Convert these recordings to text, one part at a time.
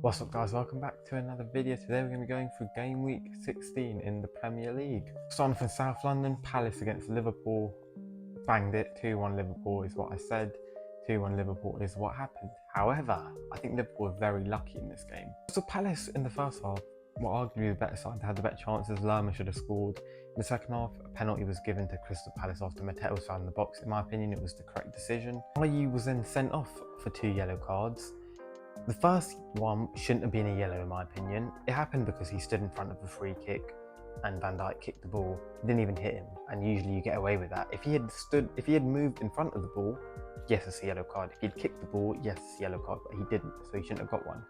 What's up guys, welcome back to another video. Today we're going to be going through game week 16 in the Premier League. Starting from South London, Palace against Liverpool. Banged it, 2-1 Liverpool is what I said. 2-1 Liverpool is what happened. However, I think Liverpool were very lucky in this game. So Palace in the first half were arguably the better side. They had the better chances. Lerma should have scored. In the second half, a penalty was given to Crystal Palace after Mateo found the box. In my opinion, it was the correct decision. Ayew was then sent off for 2 yellow cards. The first one shouldn't have been a yellow in my opinion. It happened because he stood in front of a free kick and Van Dijk kicked the ball. Didn't even hit him, and usually you get away with that. If he had moved in front of the ball, yes, it's a yellow card. If he'd kicked the ball, yes, it's a yellow card, but he didn't, so he shouldn't have got one.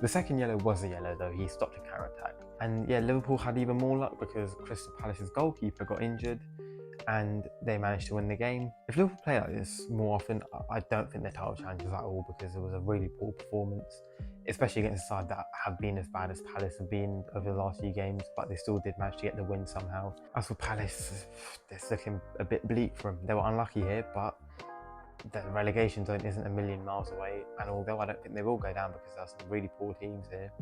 The second yellow was a yellow though. He stopped a counter attack. And yeah, Liverpool had even more luck because Crystal Palace's goalkeeper got injured and they managed to win the game. If Liverpool play like this more often, I don't think they're title challengers at all because it was a really poor performance, especially against a side that have been as bad as Palace have been over the last few games, but they still did manage to get the win somehow. As for Palace, it's looking a bit bleak for them. They were unlucky here, but the relegation zone isn't a million miles away, and although I don't think they will go down because there are some really poor teams here,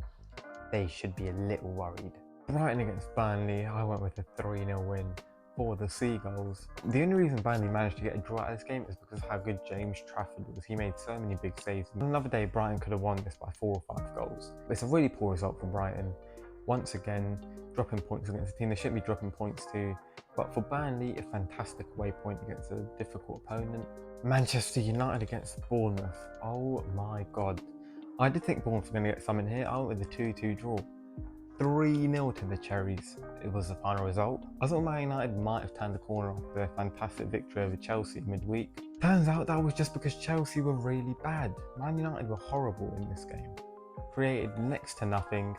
they should be a little worried. Brighton against Burnley, I went with a 3-0 win for the Seagulls. The only reason Burnley managed to get a draw out of this game is because of how good James Trafford was. He made so many big saves. Another day, Brighton could have won this by 4 or 5 goals. It's a really poor result for Brighton. Once again, dropping points against a team they shouldn't be dropping points to. But for Burnley, a fantastic away point against a difficult opponent. Manchester United against Bournemouth. Oh my God. I did think Bournemouth were going to get something here. I went with the 2-2 draw. 3-0 to the Cherries, it was the final result. I thought Man United might have turned the corner after their fantastic victory over Chelsea midweek. Turns out that was just because Chelsea were really bad. Man United were horrible in this game. Created next to nothing,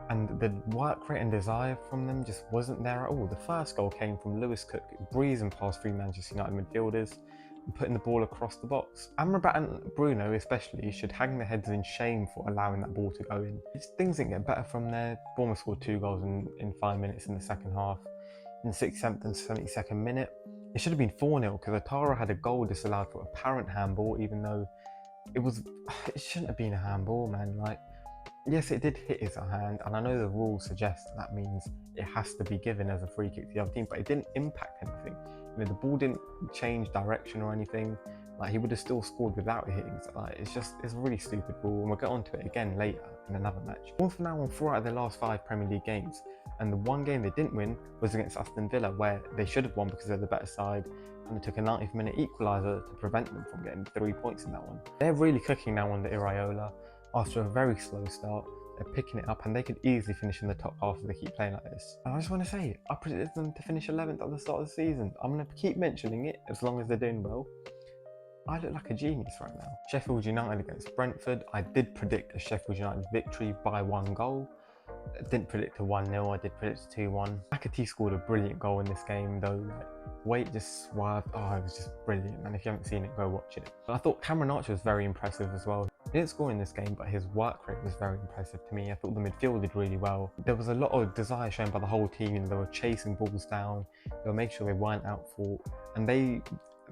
and the work rate and desire from them just wasn't there at all. The first goal came from Lewis Cook, breezing past 3 Manchester United midfielders and putting the ball across the box. Amrabat and Bruno especially should hang their heads in shame for allowing that ball to go in. Things didn't get better from there. Bournemouth scored 2 goals in 5 minutes in the second half. In the 67th and 72nd minute, it should have been 4-0 because Otara had a goal disallowed for apparent handball, even though it shouldn't have been a handball, man. Like, yes, it did hit his hand, and I know the rules suggest that means it has to be given as a free kick to the other team, but it didn't impact anything. You know, the ball didn't change direction or anything. Like, he would have still scored without it hitting. So, like, it's a really stupid rule, and we'll get onto it again later in another match. Bournemouth now won 4 out of their last 5 Premier League games, and the one game they didn't win was against Aston Villa, where they should have won because they're the better side, and it took a 90th minute equaliser to prevent them from getting 3 points in that one. They're really cooking now under Iraola. After a very slow start, they're picking it up and they could easily finish in the top half if they keep playing like this. And I just want to say, I predicted them to finish 11th at the start of the season. I'm going to keep mentioning it as long as they're doing well. I look like a genius right now. Sheffield United against Brentford. I did predict a Sheffield United victory by 1 goal. I didn't predict a 1-0, I did predict a 2-1. McAtee scored a brilliant goal in this game though. Like, Waite just swerved. Oh, it was just brilliant, and if you haven't seen it, go watch it. But I thought Cameron Archer was very impressive as well. He didn't score in this game, but his work rate was very impressive to me. I thought the midfield did really well. There was a lot of desire shown by the whole team. You know, they were chasing balls down, they were making sure they weren't outfought, and they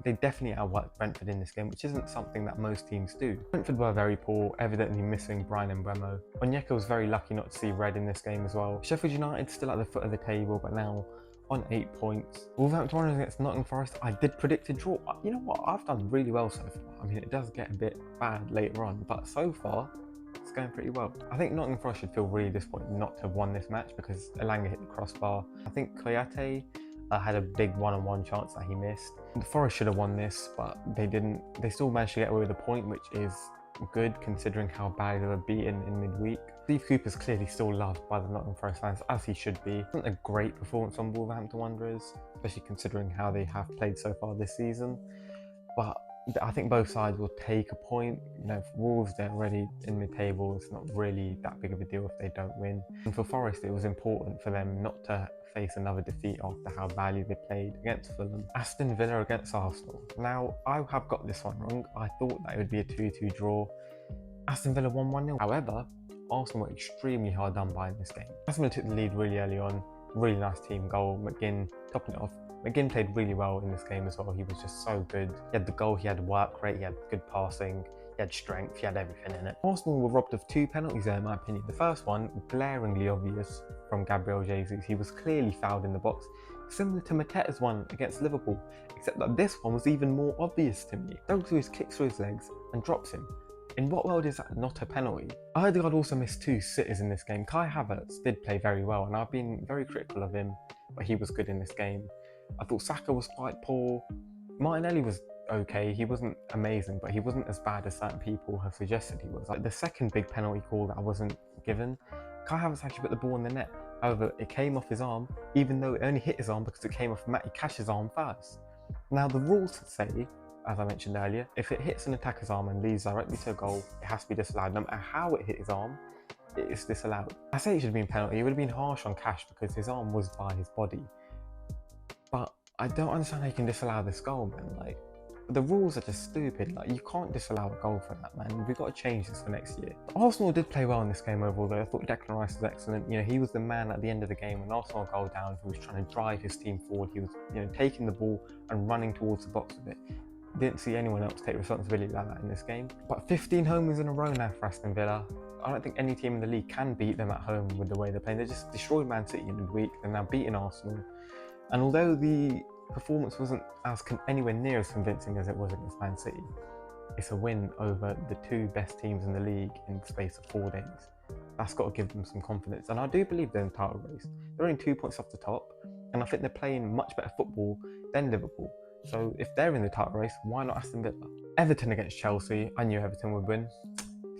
definitely outworked Brentford in this game, which isn't something that most teams do. Brentford were very poor, evidently missing Brian Mbeumo. Onyeka was very lucky not to see red in this game as well. Sheffield United still at the foot of the table, but now on 8 points. Wolverhampton Wanderers against Nottingham Forest. I did predict a draw. You know what? I've done really well so far. I mean, it does get a bit bad later on, but so far, it's going pretty well. I think Nottingham Forest should feel really disappointed not to have won this match because Elanga hit the crossbar. I think Koyate had a big one-on-one chance that he missed. The Forest should have won this, but they didn't. They still managed to get away with a point, which is good considering how badly they were beaten in midweek. Steve Cooper's clearly still loved by the Nottingham Forest fans, as he should be. It wasn't a great performance on Wolverhampton Wanderers, especially considering how they have played so far this season. But I think both sides will take a point. You know, for Wolves, they're already in mid-table. It's not really that big of a deal if they don't win. And for Forest, it was important for them not to face another defeat after how badly they played against Fulham. Aston Villa against Arsenal. Now, I have got this one wrong. I thought that it would be a 2-2 draw. Aston Villa won 1-0. However, Arsenal were extremely hard done by in this game. Aston Villa took the lead really early on. Really nice team goal. McGinn topping it off. McGinn played really well in this game as well. He was just so good. He had the goal, he had work rate, he had good passing, he he had strength, he had everything in it. Arsenal were robbed of 2 penalties there in my opinion. The first one, glaringly obvious from Gabriel Jesus. He was clearly fouled in the box, similar to Mateta's one against Liverpool, except that this one was even more obvious to me. Douglas kicks through his legs and drops him. In what world is that not a penalty? Odegaard also missed 2 sitters in this game. Kai Havertz did play very well, and I've been very critical of him, but he was good in this game. I thought Saka was quite poor. Martinelli was okay, he wasn't amazing, but he wasn't as bad as certain people have suggested he was. Like the second big penalty call that I wasn't given, Kai Havertz actually put the ball in the net. However, it came off his arm, even though it only hit his arm because it came off Matty Cash's arm first. Now the rules say, as I mentioned earlier, if it hits an attacker's arm and leads directly to a goal, it has to be disallowed. No matter how it hit his arm, it is disallowed. I say it should have been a penalty. It would have been harsh on Cash because his arm was by his body. But I don't understand how you can disallow this goal, man. Like, the rules are just stupid. Like, you can't disallow a goal for that, man. We've got to change this for next year. Arsenal did play well in this game overall, though. I thought Declan Rice was excellent. You know, he was the man at the end of the game when Arsenal got a goal down. He was trying to drive his team forward. He was, you know, taking the ball and running towards the box with it. Didn't see anyone else take responsibility like that in this game. But 15 homers in a row now for Aston Villa. I don't think any team in the league can beat them at home with the way they're playing. They just destroyed Man City in midweek. They're now beating Arsenal. And although the performance wasn't anywhere near as convincing as it was against Man City, it's a win over the 2 best teams in the league in the space of 4 days. That's got to give them some confidence. And I do believe they're in the title race. They're only 2 points off the top. And I think they're playing much better football than Liverpool. So if they're in the title race, why not Aston Villa? Everton against Chelsea. I knew Everton would win.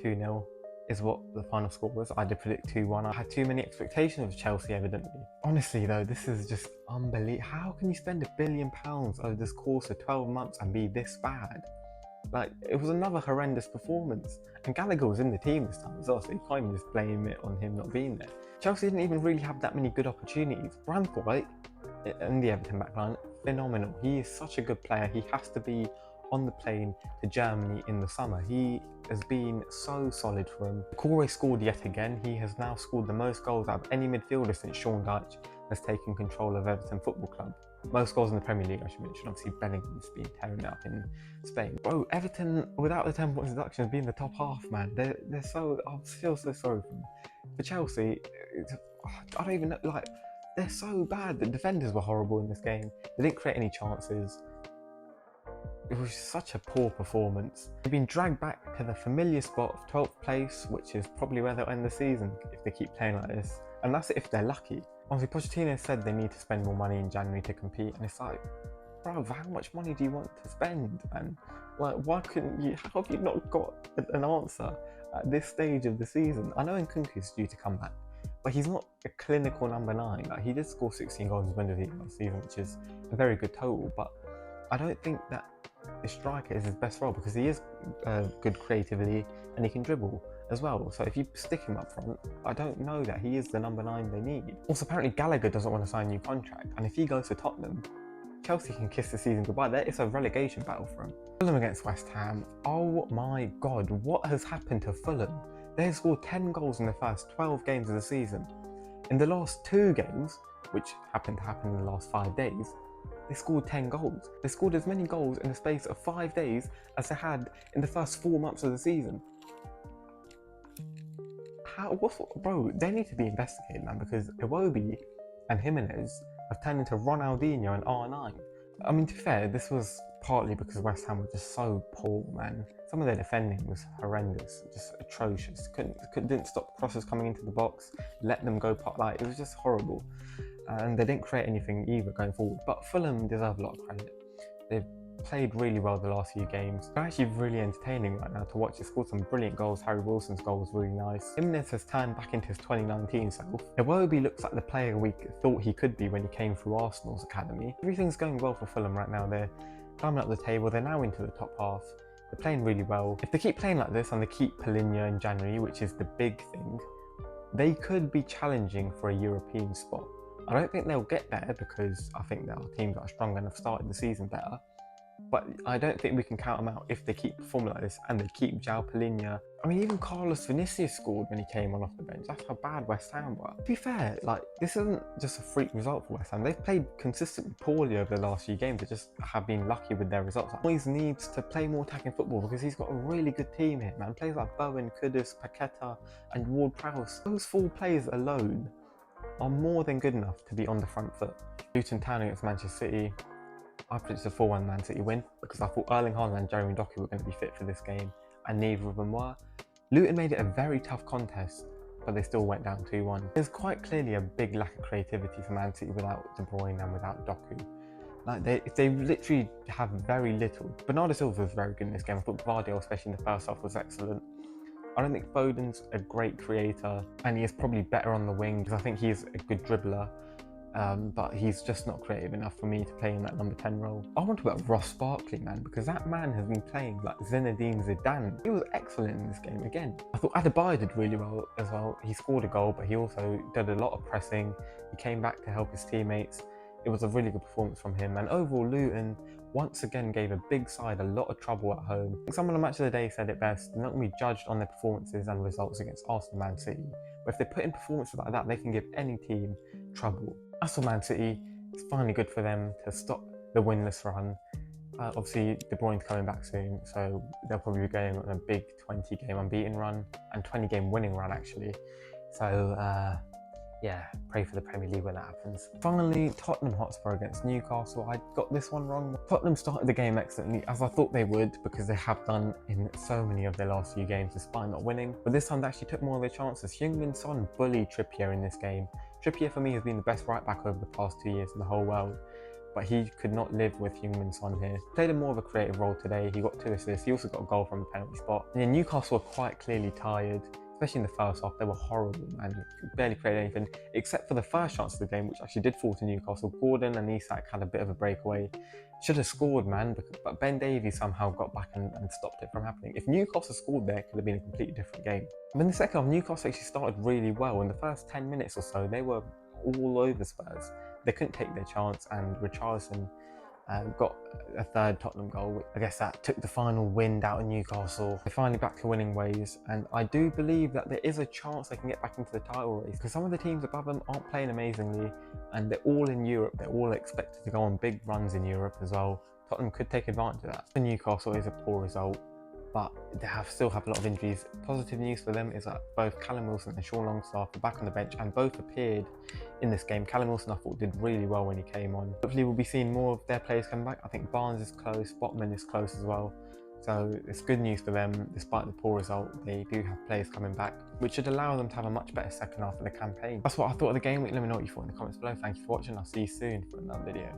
2-0 is what the final score was. I did predict 2-1. I had too many expectations of Chelsea, evidently. Honestly though, this is just unbelievable. How can you spend £1 billion over this course of 12 months and be this bad? Like, it was another horrendous performance. And Gallagher was in the team this time as well, so you can't even just blame it on him not being there. Chelsea didn't even really have that many good opportunities. Branthwaite in the Everton backline, phenomenal. He is such a good player. He has to be on the plane to Germany in the summer. He has been so solid for him. Corey scored yet again. He has now scored the most goals out of any midfielder since Sean Dyche has taken control of Everton Football Club. Most goals in the Premier League, I should mention. Obviously, Bellingham's been tearing it up in Spain. Bro, Everton, without the 10 points deduction, being the top half, man. They're so, I feel so sorry for them. For Chelsea, I don't even know, like, they're so bad. The defenders were horrible in this game. They didn't create any chances. It was such a poor performance. They've been dragged back to the familiar spot of 12th place, which is probably where they'll end the season if they keep playing like this. And that's if they're lucky. Obviously, Pochettino said they need to spend more money in January to compete, and it's like, bro, how much money do you want to spend? And like, why couldn't you? How have you not got an answer at this stage of the season? I know Nkunku's due to come back, but he's not a clinical number 9. Like, he did score 16 goals in Bundesliga last season, which is a very good total. But I don't think that a striker is his best role, because he is good creativity and he can dribble as well. So if you stick him up front, I don't know that he is the number 9 they need. Also, apparently Gallagher doesn't want to sign a new contract, and if he goes to Tottenham, Chelsea can kiss the season goodbye. It's a relegation battle for him. Fulham against West Ham. Oh my God, what has happened to Fulham? They have scored 10 goals in the first 12 games of the season. In the last 2 games, which happened to happen in the last 5 days, they scored 10 goals. They scored as many goals in the space of 5 days as they had in the first 4 months of the season. Bro, they need to be investigated, man, because Iwobi and Jimenez have turned into Ronaldinho and R9. I mean, to be fair, this was partly because West Ham were just so poor, man. Some of their defending was horrendous, just atrocious. Didn't stop crosses coming into the box, let them go like, it was just horrible. And they didn't create anything either going forward. But Fulham deserve a lot of credit. They've played really well the last few games. They're actually really entertaining right now to watch. They scored some brilliant goals. Harry Wilson's goal was really nice. Jimenez has turned back into his 2019 self. Iwobi looks like the player we thought he could be when he came through Arsenal's academy. Everything's going well for Fulham right now. They're climbing up the table. They're now into the top half. They're playing really well. If they keep playing like this and they keep Paulinho in January, which is the big thing, they could be challenging for a European spot. I don't think they'll get there because I think there are teams that are stronger and have started the season better. but I don't think we can count them out if they keep performing like this and they keep João Palhinha. I mean, even Carlos Vinicius scored when he came on off the bench. That's how bad West Ham were. To be fair, like, this isn't just a freak result for West Ham. They've played consistently poorly over the last few games. They just have been lucky with their results. Like, Moyes needs to play more attacking football because he's got a really good team here, man. Players like Bowen, Kudus, Paqueta and Ward-Prowse. Those 4 players alone are more than good enough to be on the front foot. Luton Town against Manchester City. I predicted a 4-1 Man City win because I thought Erling Haaland and Jeremy Doku were going to be fit for this game, and neither of them were. Luton made it a very tough contest, but they still went down 2-1. There's quite clearly a big lack of creativity for Man City without De Bruyne and without Doku. Like they literally have very little. Bernardo Silva was very good in this game. I thought Vardy, especially in the first half, was excellent. I don't think Foden's a great creator, and he is probably better on the wing because I think he's a good dribbler. But he's just not creative enough for me to play in that number 10 role. I want to about Ross Barkley, man, because that man has been playing like Zinedine Zidane. He was excellent in this game again. I thought Adebayo did really well as well. He scored a goal, but he also did a lot of pressing. He came back to help his teammates. It was a really good performance from him. And overall, Luton once again gave a big side a lot of trouble at home. I think someone on Match of the Day said it best: they're not going to be judged on their performances and results against Arsenal and Man City. But if they put in performances like that, they can give any team trouble. As for Man City, it's finally good for them to stop the winless run. Obviously, De Bruyne's coming back soon, so they'll probably be going on a big 20-game unbeaten run and 20-game winning run, actually. So, yeah, pray for the Premier League when that happens. Finally, Tottenham Hotspur against Newcastle. I got this one wrong. Tottenham started the game excellently, as I thought they would, because they have done in so many of their last few games despite not winning. But this time they actually took more of their chances. Heung-min Son bullied Trippier in this game. Trippier for me has been the best right back over the past 2 years in the whole world, but he could not live with Heung-min Son here. Played a more of a creative role today. He got 2 assists. He also got a goal from a penalty spot. And then Newcastle were quite clearly tired, especially in the first half. They were horrible, man. Barely created anything, except for the first chance of the game, which actually did fall to Newcastle. Gordon and Isak had a bit of a breakaway. Should have scored, man, but Ben Davies somehow got back and stopped it from happening. If Newcastle scored there, it could have been a completely different game. But in the second half, Newcastle actually started really well. In the first 10 minutes or so, they were all over Spurs. They couldn't take their chance, and Richarlison got a 3rd Tottenham goal. I guess that took the final wind out of Newcastle. They're finally back to winning ways, and I do believe that there is a chance they can get back into the title race, because some of the teams above them aren't playing amazingly, and they're all in Europe. They're all expected to go on big runs in Europe as well. Tottenham could take advantage of that. For Newcastle, is a poor result, but they still have a lot of injuries. Positive news for them is that both Callum Wilson and Sean Longstaff are back on the bench and both appeared in this game. Callum Wilson, I thought, did really well when he came on. Hopefully we'll be seeing more of their players come back. I think Barnes is close, Botman is close as well. So it's good news for them. Despite the poor result, they do have players coming back, which should allow them to have a much better second half of the campaign. That's what I thought of the game week. Let me know what you thought in the comments below. Thank you for watching. I'll see you soon for another video.